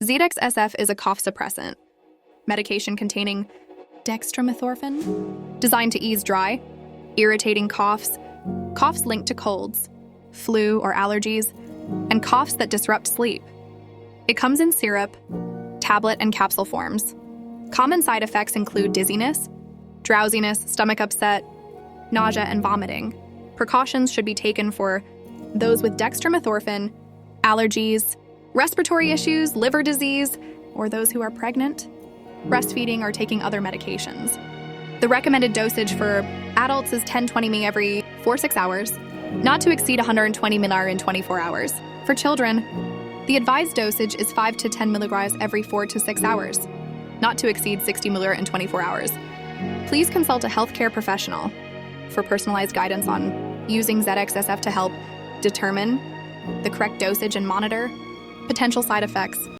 Zedex-af is a cough suppressant, medication containing dextromethorphan, designed to ease dry, irritating coughs, coughs linked to colds, flu or allergies, and coughs that disrupt sleep. It comes in syrup, tablet, and capsule forms. Common side effects include dizziness, drowsiness, stomach upset, nausea, and vomiting. Precautions should be taken for those with dextromethorphan, allergies, respiratory issues, liver disease, or those who are pregnant, breastfeeding, or taking other medications. The recommended dosage for adults is 10-20 mg every 4-6 hours, not to exceed 120 mg in 24 hours. For children, the advised dosage is 5 to 10 mg every 4 to 6 hours, not to exceed 60 mg in 24 hours. Please consult a healthcare professional for personalized guidance on using zedex-af to help determine the correct dosage and monitor potential side effects.